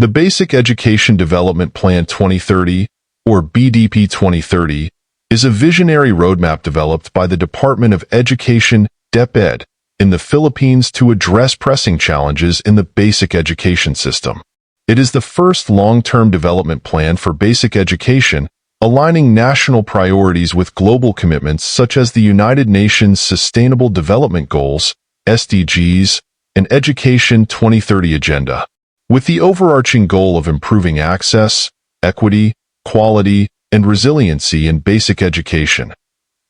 The Basic Education Development Plan 2030, or BDP 2030, is a visionary roadmap developed by the Department of Education, DepEd, in the Philippines to address pressing challenges in the basic education system. It is the first long-term development plan for basic education, aligning national priorities with global commitments such as the United Nations Sustainable Development Goals, SDGs, and Education 2030 Agenda, with the overarching goal of improving access, equity, quality, and resiliency in basic education.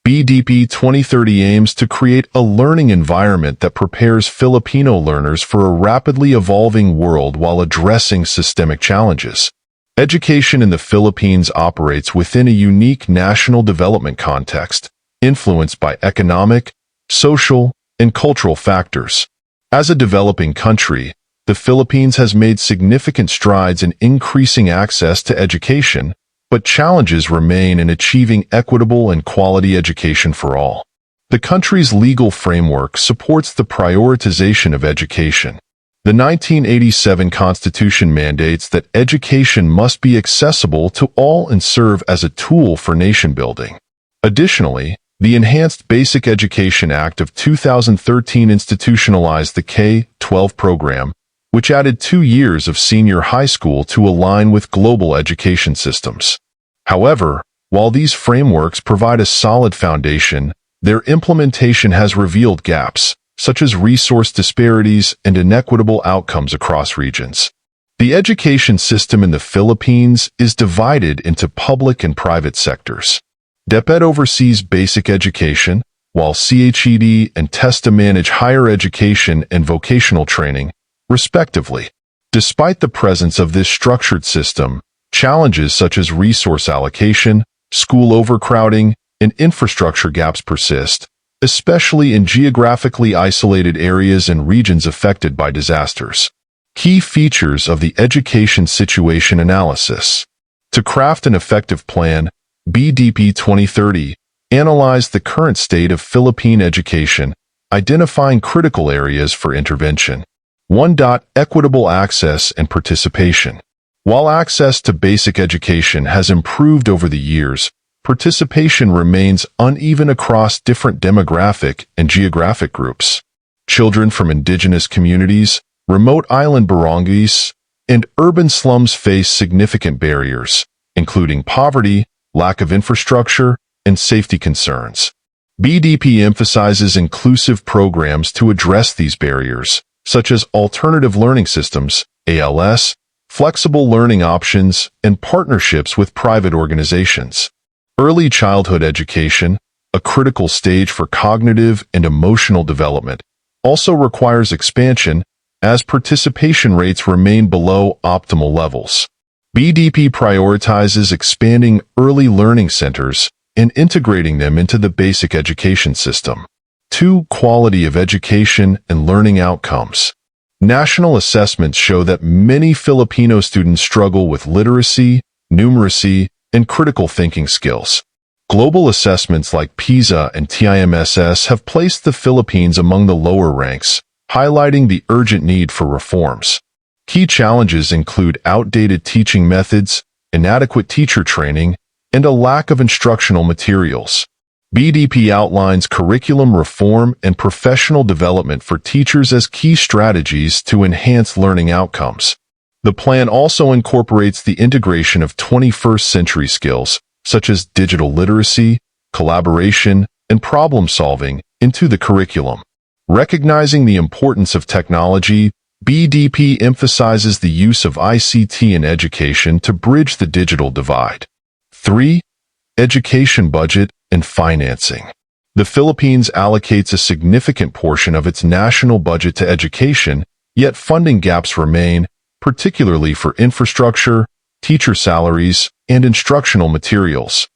BDP 2030 aims to create a learning environment that prepares Filipino learners for a rapidly evolving world while addressing systemic challenges. Education in the Philippines operates within a unique national development context, influenced by economic, social, and cultural factors. As a developing country, the Philippines has made significant strides in increasing access to education, but challenges remain in achieving equitable and quality education for all. The country's legal framework supports the prioritization of education. The 1987 Constitution mandates that education must be accessible to all and serve as a tool for nation building. Additionally, the Enhanced Basic Education Act of 2013 institutionalized the K-12 program, which added 2 years of senior high school to align with global education systems. However, while these frameworks provide a solid foundation, their implementation has revealed gaps, such as resource disparities and inequitable outcomes across regions. The education system in the Philippines is divided into public and private sectors. DepEd oversees basic education, while CHED and TESTA manage higher education and vocational training, respectively. Despite the presence of this structured system, challenges such as resource allocation, school overcrowding, and infrastructure gaps persist, especially in geographically isolated areas and regions affected by disasters. Key features of the Education Situation Analysis. To craft an effective plan, BDP 2030 analyzed the current state of Philippine education, identifying critical areas for intervention. 1. Equitable access and participation. While access to basic education has improved over the years, participation remains uneven across different demographic and geographic groups. Children from indigenous communities, remote island barangays, and urban slums face significant barriers, including poverty, lack of infrastructure, and safety concerns. BDP emphasizes inclusive programs to address these barriers, such as alternative learning systems, ALS, flexible learning options, and partnerships with private organizations. Early childhood education, a critical stage for cognitive and emotional development, also requires expansion as participation rates remain below optimal levels. BDP prioritizes expanding early learning centers and integrating them into the basic education system. 2. Quality of education and learning outcomes. National assessments show that many Filipino students struggle with literacy, numeracy, and critical thinking skills. Global assessments like PISA and TIMSS have placed the Philippines among the lower ranks, highlighting the urgent need for reforms. Key challenges include outdated teaching methods, inadequate teacher training, and a lack of instructional materials. BDP outlines curriculum reform and professional development for teachers as key strategies to enhance learning outcomes. The plan also incorporates the integration of 21st-century skills, such as digital literacy, collaboration, and problem-solving, into the curriculum. Recognizing the importance of technology, BDP emphasizes the use of ICT in education to bridge the digital divide. 3. Education budget and financing. The Philippines allocates a significant portion of its national budget to education, yet funding gaps remain, particularly for infrastructure, teacher salaries, and instructional materials.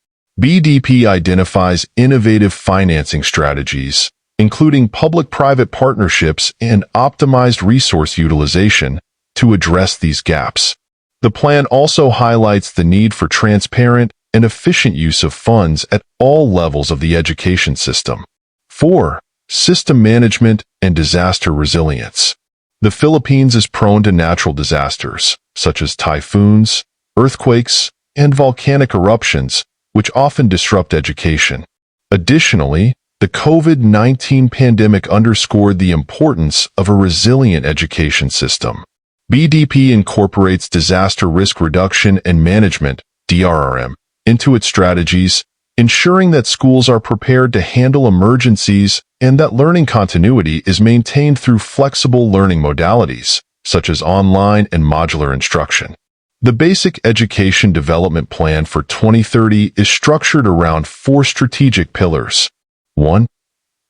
BDP identifies innovative financing strategies, including public-private partnerships and optimized resource utilization, to address these gaps. The plan also highlights the need for transparent and efficient use of funds at all levels of the education system. 4. System management and disaster resilience. The Philippines is prone to natural disasters, such as typhoons, earthquakes, and volcanic eruptions, which often disrupt education. Additionally, the COVID-19 pandemic underscored the importance of a resilient education system. BEDP incorporates disaster risk reduction and management, DRRM, into its strategies, ensuring that schools are prepared to handle emergencies and that learning continuity is maintained through flexible learning modalities, such as online and modular instruction. The Basic Education Development Plan for 2030 is structured around 4 strategic pillars. 1.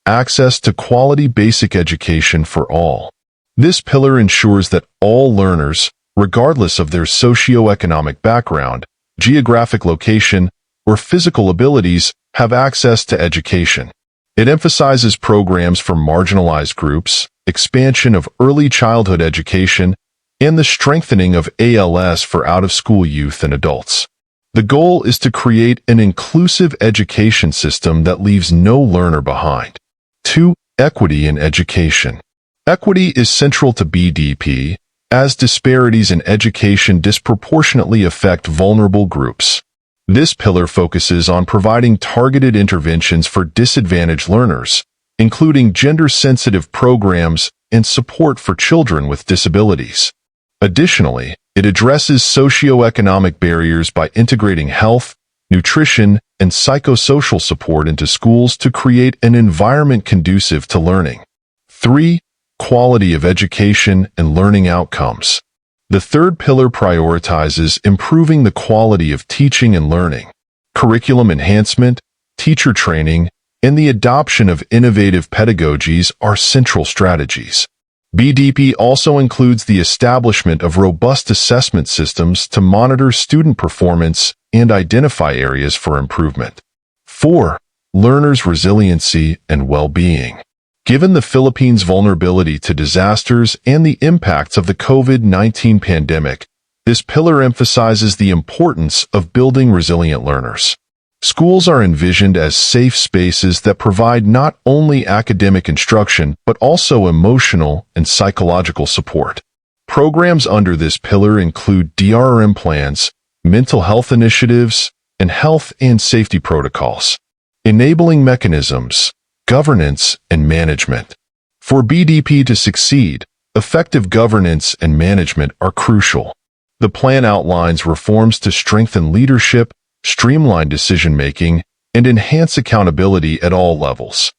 Access to quality basic education for all. This pillar ensures that all learners, regardless of their socioeconomic background, geographic location, or physical abilities, have access to education. It emphasizes programs for marginalized groups, expansion of early childhood education, and the strengthening of ALS for out-of-school youth and adults. The goal is to create an inclusive education system that leaves no learner behind. 2. Equity in education. Equity is central to BEDP, as disparities in education disproportionately affect vulnerable groups. This pillar focuses on providing targeted interventions for disadvantaged learners, including gender-sensitive programs and support for children with disabilities. Additionally, it addresses socioeconomic barriers by integrating health, nutrition, and psychosocial support into schools to create an environment conducive to learning. 3. Quality of education and learning outcomes. The third pillar prioritizes improving the quality of teaching and learning. Curriculum enhancement, teacher training, and the adoption of innovative pedagogies are central strategies. BEDP also includes the establishment of robust assessment systems to monitor student performance and identify areas for improvement. 4. Learners' resiliency and well-being. Given the Philippines' vulnerability to disasters and the impacts of the COVID-19 pandemic, this pillar emphasizes the importance of building resilient learners. Schools are envisioned as safe spaces that provide not only academic instruction but also emotional and psychological support. Programs under this pillar include DRRM plans, mental health initiatives, and health and safety protocols. Enabling mechanisms, governance, and management. For BEDP to succeed, effective governance and management are crucial. The plan outlines reforms to strengthen leadership, streamline decision-making, and enhance accountability at all levels.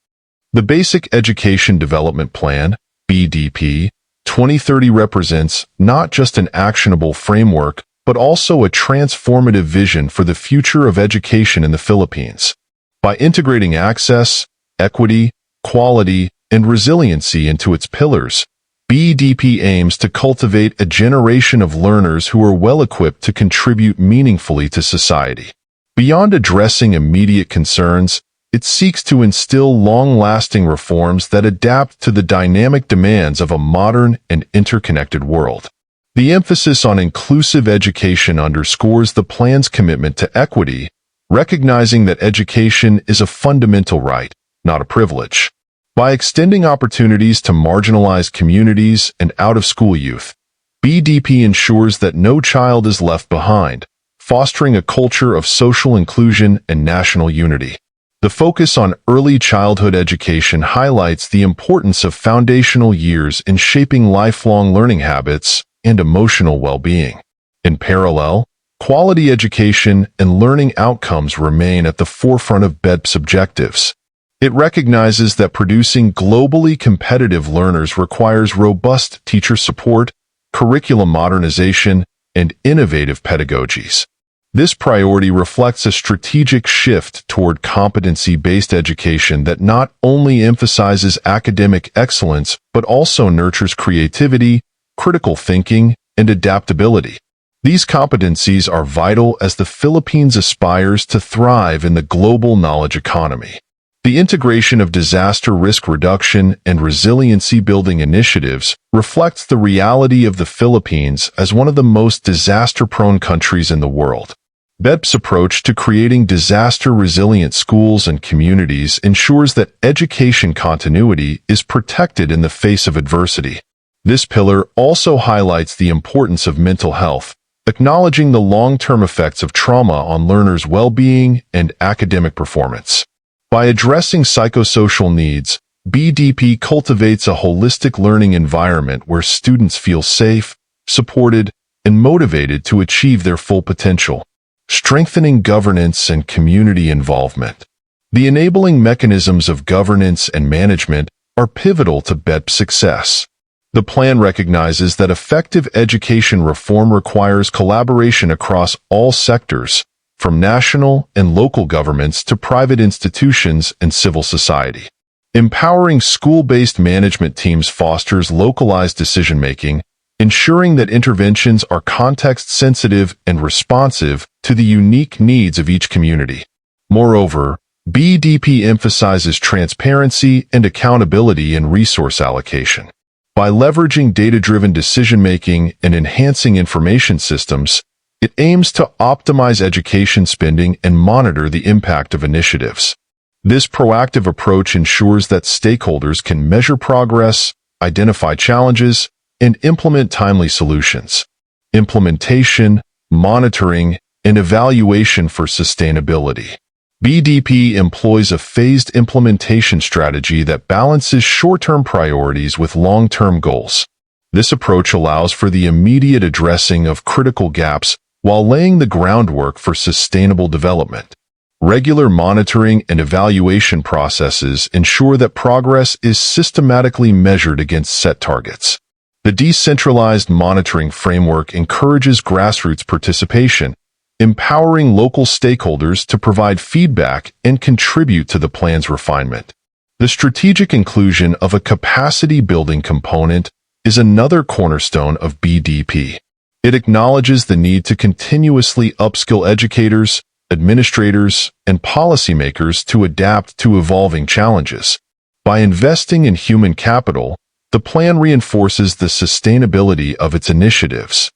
The Basic Education Development Plan, BEDP, 2030 represents not just an actionable framework, but also a transformative vision for the future of education in the Philippines. By integrating access, equity, quality, and resiliency into its pillars, BEDP aims to cultivate a generation of learners who are well-equipped to contribute meaningfully to society. Beyond addressing immediate concerns, it seeks to instill long-lasting reforms that adapt to the dynamic demands of a modern and interconnected world. The emphasis on inclusive education underscores the plan's commitment to equity, recognizing that education is a fundamental right, not a privilege. By extending opportunities to marginalized communities and out-of-school youth, BEDP ensures that no child is left behind, fostering a culture of social inclusion and national unity. The focus on early childhood education highlights the importance of foundational years in shaping lifelong learning habits and emotional well-being. In parallel, quality education and learning outcomes remain at the forefront of BEDP's objectives. It recognizes that producing globally competitive learners requires robust teacher support, curriculum modernization, and innovative pedagogies. This priority reflects a strategic shift toward competency-based education that not only emphasizes academic excellence but also nurtures creativity, critical thinking, and adaptability. These competencies are vital as the Philippines aspires to thrive in the global knowledge economy. The integration of disaster risk reduction and resiliency building initiatives reflects the reality of the Philippines as one of the most disaster-prone countries in the world. BEDP's approach to creating disaster-resilient schools and communities ensures that education continuity is protected in the face of adversity. This pillar also highlights the importance of mental health, acknowledging the long-term effects of trauma on learners' well-being and academic performance. By addressing psychosocial needs, BEDP cultivates a holistic learning environment where students feel safe, supported, and motivated to achieve their full potential, strengthening governance and community involvement. The enabling mechanisms of governance and management are pivotal to BEDP's success. The plan recognizes that effective education reform requires collaboration across all sectors, from national and local governments to private institutions and civil society. Empowering school-based management teams fosters localized decision-making, ensuring that interventions are context-sensitive and responsive to the unique needs of each community. Moreover, BEDP emphasizes transparency and accountability in resource allocation. By leveraging data-driven decision-making and enhancing information systems, it aims to optimize education spending and monitor the impact of initiatives. This proactive approach ensures that stakeholders can measure progress, identify challenges, and implement timely solutions. Implementation, monitoring, and evaluation for sustainability. BEDP employs a phased implementation strategy that balances short-term priorities with long-term goals. This approach allows for the immediate addressing of critical gaps while laying the groundwork for sustainable development. Regular monitoring and evaluation processes ensure that progress is systematically measured against set targets. The decentralized monitoring framework encourages grassroots participation, empowering local stakeholders to provide feedback and contribute to the plan's refinement. The strategic inclusion of a capacity-building component is another cornerstone of BEDP. It acknowledges the need to continuously upskill educators, administrators, and policymakers to adapt to evolving challenges. By investing in human capital, the plan reinforces the sustainability of its initiatives,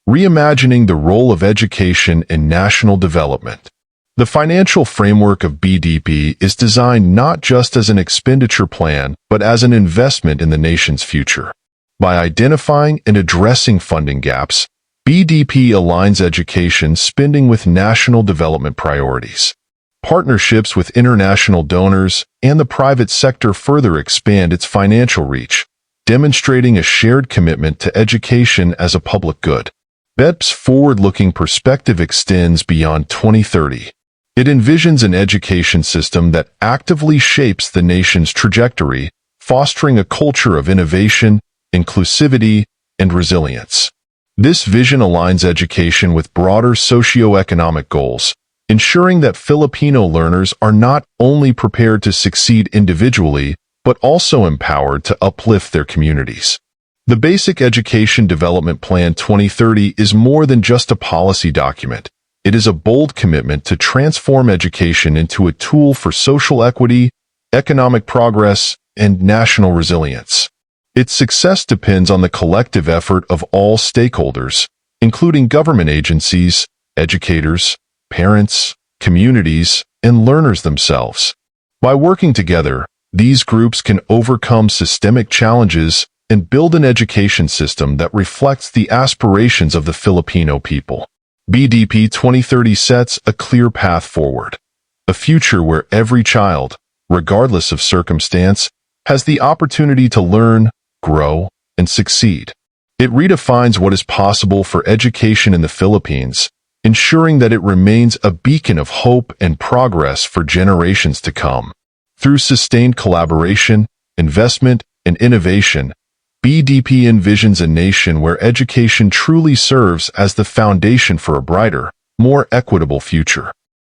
reimagining the role of education in national development. The financial framework of BEDP is designed not just as an expenditure plan, but as an investment in the nation's future. By identifying and addressing funding gaps, BEDP aligns education spending with national development priorities. Partnerships with international donors and the private sector further expand its financial reach, demonstrating a shared commitment to education as a public good. BEDP's forward-looking perspective extends beyond 2030. It envisions an education system that actively shapes the nation's trajectory, fostering a culture of innovation, inclusivity, and resilience. This vision aligns education with broader socioeconomic goals, ensuring that Filipino learners are not only prepared to succeed individually, but also empowered to uplift their communities. The Basic Education Development Plan 2030 is more than just a policy document. It is a bold commitment to transform education into a tool for social equity, economic progress, and national resilience. Its success depends on the collective effort of all stakeholders, including government agencies, educators, parents, communities, and learners themselves. By working together, these groups can overcome systemic challenges and build an education system that reflects the aspirations of the Filipino people. BEDP 2030 sets a clear path forward, a future where every child, regardless of circumstance, has the opportunity to learn, grow, and succeed. It redefines what is possible for education in the Philippines, ensuring that it remains a beacon of hope and progress for generations to come. Through sustained collaboration, investment, and innovation, BEDP envisions a nation where education truly serves as the foundation for a brighter, more equitable future.